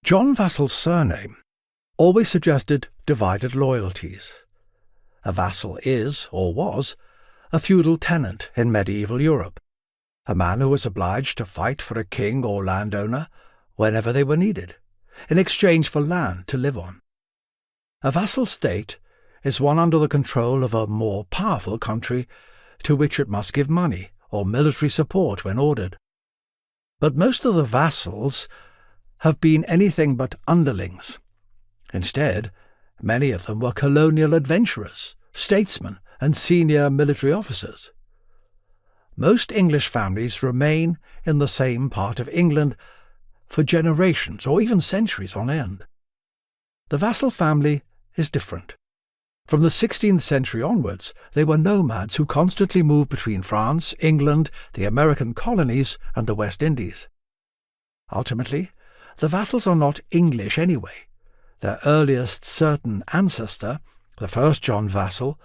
John Vassall's surname always suggested divided loyalties. A vassal is, or was, a feudal tenant in medieval Europe, a man who was obliged to fight for a king or landowner whenever they were needed, in exchange for land to live on. A vassal state is one under the control of a more powerful country to which it must give money or military support when ordered. But most of the vassals have been anything but underlings. Instead, many of them were colonial adventurers, statesmen, and senior military officers. Most English families remain in the same part of England for generations or even centuries on end. The vassal family is different. From the 16th century onwards, they were nomads who constantly moved between France, England, the American colonies, and the West Indies. Ultimately, the vassals are not English anyway. Their earliest certain ancestor, the first John Vassall,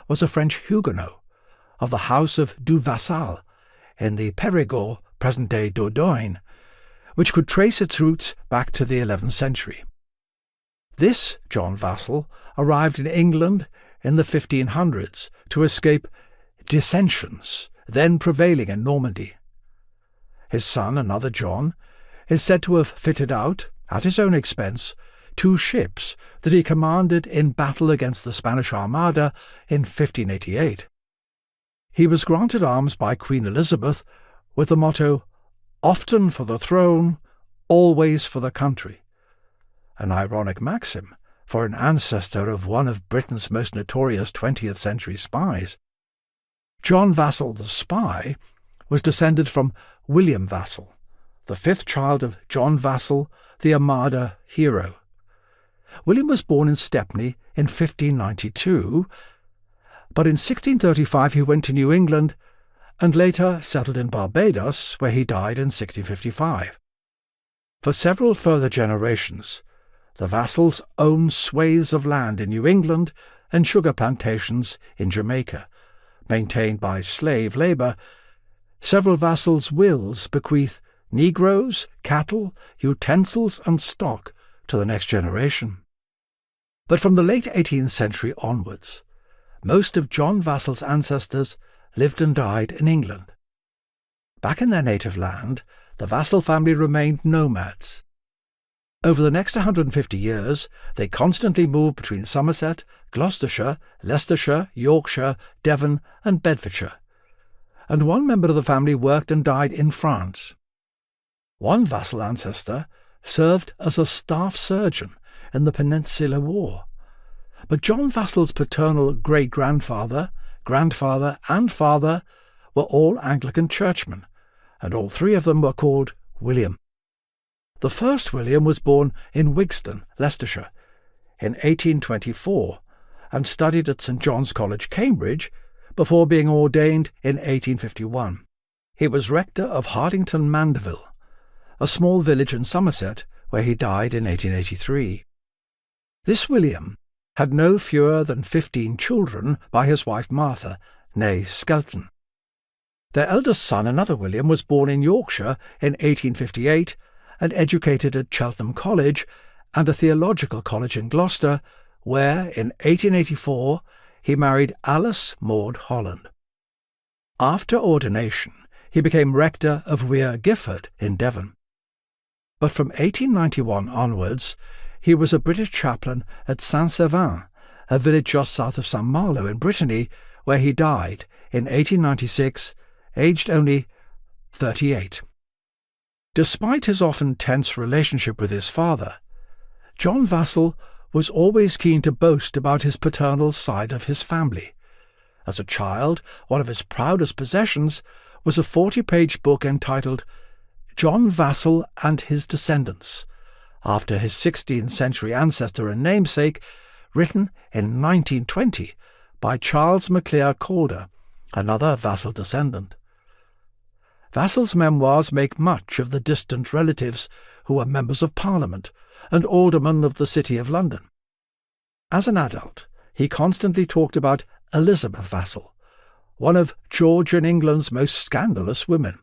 was a French Huguenot of the house of Du Vassal in the Périgord, present-day Dordogne, which could trace its roots back to the 11th century. This John Vassall arrived in England in the 1500s to escape dissensions then prevailing in Normandy. His son, another John, is said to have fitted out, at his own expense, 2 ships that he commanded in battle against the Spanish Armada in 1588. He was granted arms by Queen Elizabeth with the motto, "Often for the throne, always for the country," an ironic maxim for an ancestor of one of Britain's most notorious 20th century spies. John Vassall the spy was descended from William Vassall, the 5th child of John Vassall, the Armada hero. William was born in Stepney in 1592, but in 1635 he went to New England and later settled in Barbados, where he died in 1655. For several further generations, the Vassals owned swathes of land in New England and sugar plantations in Jamaica, maintained by slave labour. Several Vassals' wills bequeath negroes, cattle, utensils and stock to the next generation. But from the late 18th century onwards, most of John Vassall's ancestors lived and died in England. Back in their native land, the Vassall family remained nomads. Over the next 150 years, they constantly moved between Somerset, Gloucestershire, Leicestershire, Yorkshire, Devon and Bedfordshire, and one member of the family worked and died in France. One Vassall ancestor served as a staff surgeon in the Peninsular War, but John Vassall's paternal great-grandfather, grandfather and father were all Anglican churchmen, and all 3 of them were called William. The first William was born in Wigston, Leicestershire, in 1824 and studied at St. John's College, Cambridge, before being ordained in 1851. He was rector of Hardington Mandeville, a small village in Somerset, where he died in 1883. This William had no fewer than 15 children by his wife Martha, née Skelton. Their eldest son, another William, was born in Yorkshire in 1858 and educated at Cheltenham College and a theological college in Gloucester, where, in 1884, he married Alice Maud Holland. After ordination, he became rector of Weir Gifford in Devon. But from 1891 onwards, he was a British chaplain at Saint-Séverin, a village just south of St. Malo in Brittany, where he died in 1896, aged only 38. Despite his often tense relationship with his father, John Vassall was always keen to boast about his paternal side of his family. As a child, one of his proudest possessions was a 40-page book entitled John Vassall and His Descendants, after his 16th century ancestor and namesake, written in 1920 by Charles Maclear Calder, another Vassall descendant. Vassall's memoirs make much of the distant relatives who were members of Parliament and aldermen of the City of London. As an adult, he constantly talked about Elizabeth Vassall, one of George and England's most scandalous women.